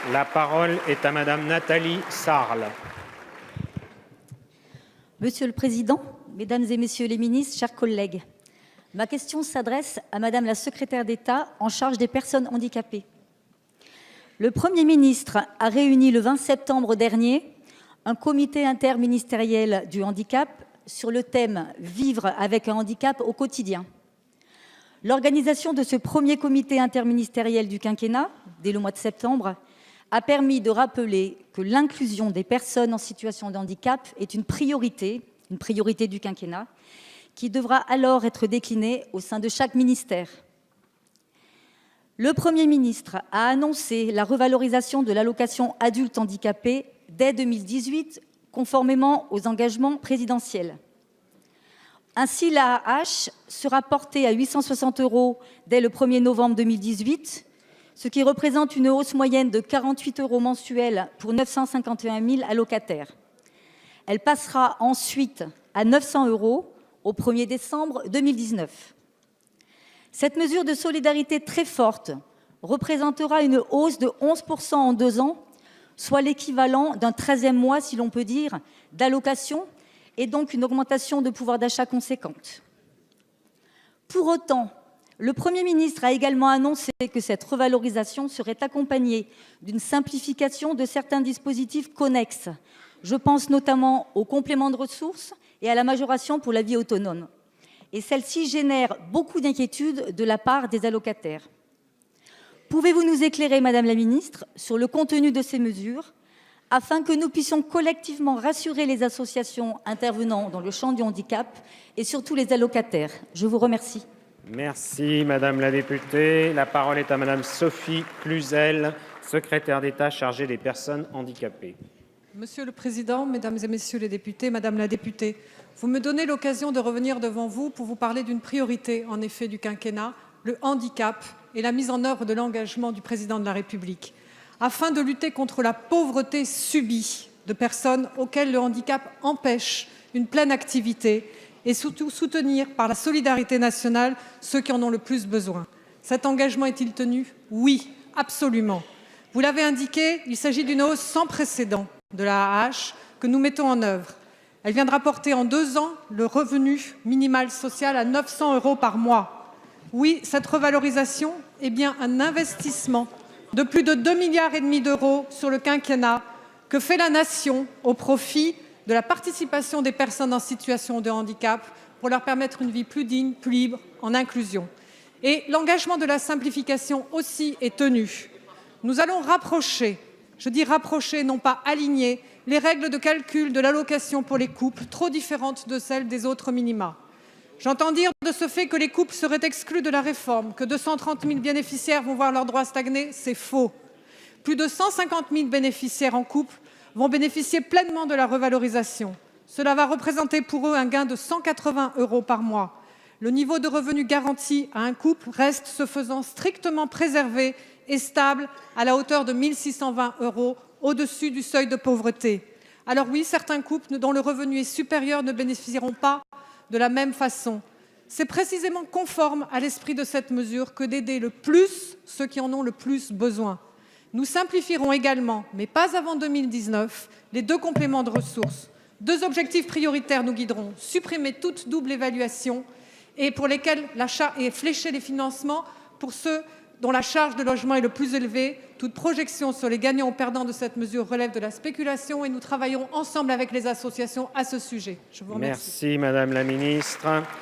La parole est à Madame Nathalie Sarle. Monsieur le Président, Mesdames et Messieurs les ministres, chers collègues, ma question s'adresse à Madame la secrétaire d'État en charge des personnes handicapées. Le Premier ministre a réuni le 20 septembre dernier un comité interministériel du handicap sur le thème « Vivre avec un handicap au quotidien ». L'organisation de ce premier comité interministériel du quinquennat, dès le mois de septembre, a permis de rappeler que l'inclusion des personnes en situation de handicap est une priorité du quinquennat, qui devra alors être déclinée au sein de chaque ministère. Le Premier ministre a annoncé la revalorisation de l'allocation adulte handicapé dès 2018, conformément aux engagements présidentiels. Ainsi, l'AAH sera portée à 860 € dès le 1er novembre 2018, ce qui représente une hausse moyenne de 48 € mensuels pour 951 000 allocataires. Elle passera ensuite à 900 € au 1er décembre 2019. Cette mesure de solidarité très forte représentera une hausse de 11 % en 2 ans, soit l'équivalent d'un 13e mois, si l'on peut dire, d'allocation, et donc une augmentation de pouvoir d'achat conséquente. Pour autant, le Premier ministre a également annoncé que cette revalorisation serait accompagnée d'une simplification de certains dispositifs connexes. Je pense notamment au complément de ressources et à la majoration pour la vie autonome. Et celle-ci génère beaucoup d'inquiétudes de la part des allocataires. Pouvez-vous nous éclairer, Madame la Ministre, sur le contenu de ces mesures, afin que nous puissions collectivement rassurer les associations intervenant dans le champ du handicap et surtout les allocataires? Je vous remercie. Merci Madame la députée. La parole est à Madame Sophie Cluzel, secrétaire d'État chargée des personnes handicapées. Monsieur le Président, Mesdames et Messieurs les députés, Madame la députée, vous me donnez l'occasion de revenir devant vous pour vous parler d'une priorité, en effet, du quinquennat, le handicap et la mise en œuvre de l'engagement du Président de la République, afin de lutter contre la pauvreté subie de personnes auxquelles le handicap empêche une pleine activité et surtout soutenir par la solidarité nationale ceux qui en ont le plus besoin. Cet engagement est-il tenu? Oui, absolument. Vous l'avez indiqué, il s'agit d'une hausse sans précédent de l'AAH que nous mettons en œuvre. Elle viendra porter en 2 ans le revenu minimal social à 900 € par mois. Oui, cette revalorisation est bien un investissement de plus de 2,5 milliards d'euros sur le quinquennat que fait la Nation au profit de la participation des personnes en situation de handicap pour leur permettre une vie plus digne, plus libre, en inclusion. Et l'engagement de la simplification aussi est tenu. Nous allons rapprocher, je dis rapprocher, non pas aligner, les règles de calcul de l'allocation pour les couples, trop différentes de celles des autres minima. J'entends dire de ce fait que les couples seraient exclus de la réforme, que 230 000 bénéficiaires vont voir leurs droits stagner. C'est faux. Plus de 150 000 bénéficiaires en couple vont bénéficier pleinement de la revalorisation. Cela va représenter pour eux un gain de 180 € par mois. Le niveau de revenu garanti à un couple reste, ce faisant, strictement préservé et stable à la hauteur de 1 620 € au-dessus du seuil de pauvreté. Alors oui, certains couples dont le revenu est supérieur ne bénéficieront pas de la même façon. C'est précisément conforme à l'esprit de cette mesure que d'aider le plus ceux qui en ont le plus besoin. Nous simplifierons également, mais pas avant 2019, les 2 compléments de ressources. 2 objectifs prioritaires nous guideront: supprimer toute double évaluation et pour lesquels et flécher les financements pour ceux dont la charge de logement est le plus élevée. Toute projection sur les gagnants ou perdants de cette mesure relève de la spéculation et nous travaillerons ensemble avec les associations à ce sujet. Je vous remercie. Merci Madame la Ministre.